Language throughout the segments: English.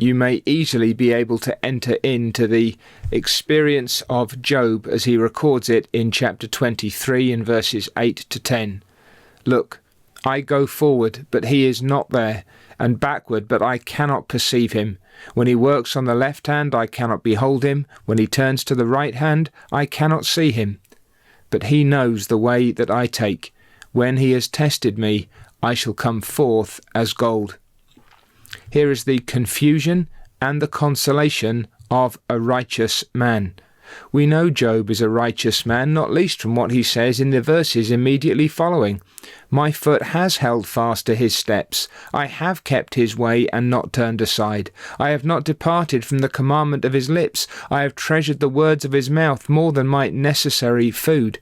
you may easily be able to enter into the experience of Job as he records it in chapter 23 and verses 8 to 10. Look, I go forward, but he is not there, and backward, but I cannot perceive him. When he works on the left hand, I cannot behold him. When he turns to the right hand, I cannot see him. But he knows the way that I take. When he has tested me, I shall come forth as gold. Here is the confusion and the consolation of a righteous man. We know Job is a righteous man, not least from what he says in the verses immediately following. My foot has held fast to his steps. I have kept his way and not turned aside. I have not departed from the commandment of his lips. I have treasured the words of his mouth more than my necessary food.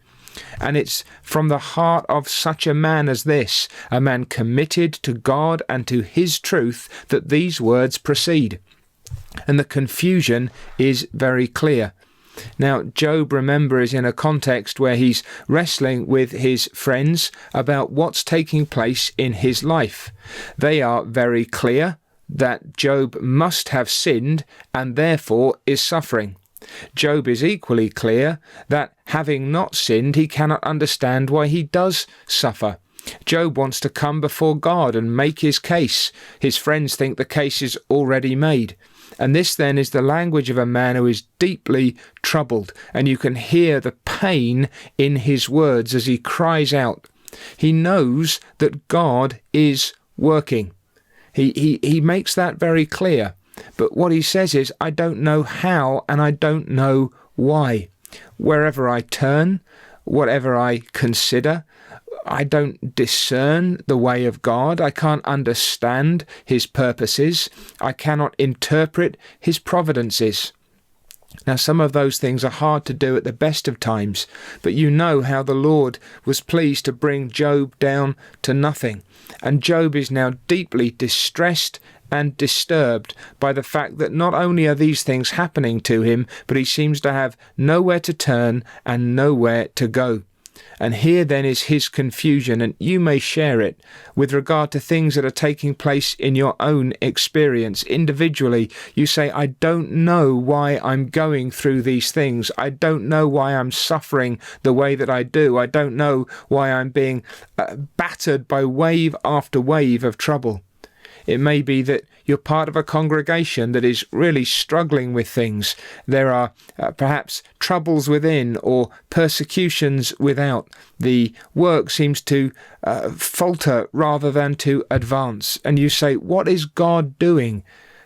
And it's from the heart of such a man as this, a man committed to God and to his truth, that these words proceed. And the confusion is very clear. Now, Job, remember, is in a context where he's wrestling with his friends about what's taking place in his life. They are very clear that Job must have sinned and therefore is suffering. Job is equally clear that having not sinned, he cannot understand why he does suffer. Job wants to come before God and make his case. His friends think the case is already made. And this then is the language of a man who is deeply troubled, and you can hear the pain in his words as he cries out. He knows that God is working. He makes that very clear. But what he says is, I don't know how and I don't know why. Wherever I turn, whatever I consider, I don't discern the way of God. I can't understand his purposes. I cannot interpret his providences. Now, some of those things are hard to do at the best of times, but you know how the Lord was pleased to bring Job down to nothing. And Job is now deeply distressed and disturbed by the fact that not only are these things happening to him, but he seems to have nowhere to turn and nowhere to go. And here then is his confusion, and you may share it with regard to things that are taking place in your own experience. Individually, you say, I don't know why I'm going through these things. I don't know why I'm suffering the way that I do. I don't know why I'm being battered by wave after wave of trouble. It may be that you're part of a congregation that is really struggling with things. There are perhaps troubles within or persecutions without. The work seems to falter rather than to advance. And you say, what is God doing?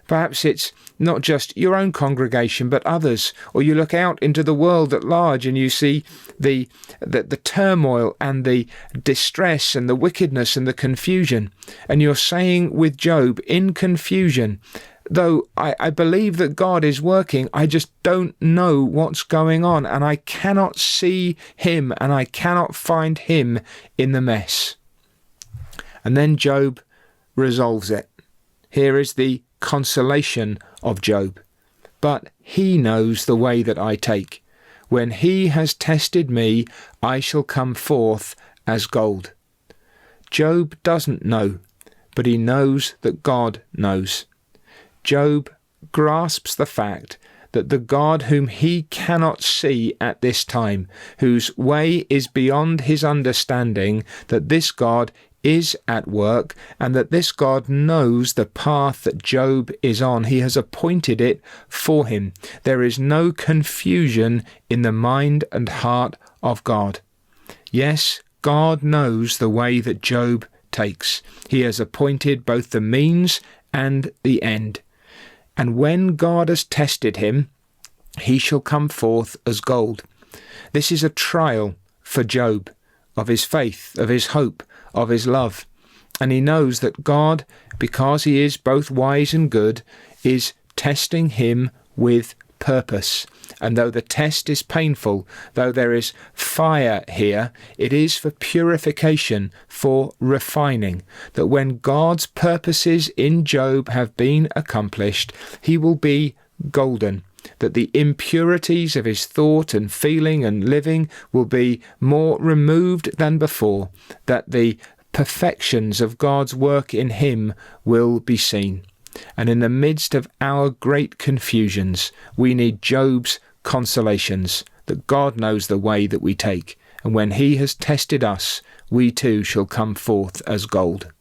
Perhaps it's not just your own congregation, but others. Or you look out into the world at large and you see the turmoil and the distress and the wickedness and the confusion. And you're saying with Job, in confusion, though I believe that God is working, I just don't know what's going on. And I cannot see him and I cannot find him in the mess. And then Job resolves it. Here is the consolation of Job. But he knows the way that I take. When he has tested me, I shall come forth as gold. Job doesn't know, but he knows that God knows. Job grasps the fact that the God whom he cannot see at this time, whose way is beyond his understanding, that this God is at work, and that this God knows the path that Job is on. He has appointed it for him. There is no confusion in the mind and heart of God. Yes, God knows the way that Job takes. He has appointed both the means and the end. And when God has tested him, he shall come forth as gold. This is a trial for Job, of his faith, of his hope, of his love. And he knows that God, because he is both wise and good, is testing him with purpose. And though the test is painful, though there is fire here, it is for purification, for refining, that when God's purposes in Job have been accomplished, he will be golden, that the impurities of his thought and feeling and living will be more removed than before, that the perfections of God's work in him will be seen. And in the midst of our great confusions, we need Job's consolations, that God knows the way that we take, and when he has tested us, we too shall come forth as gold.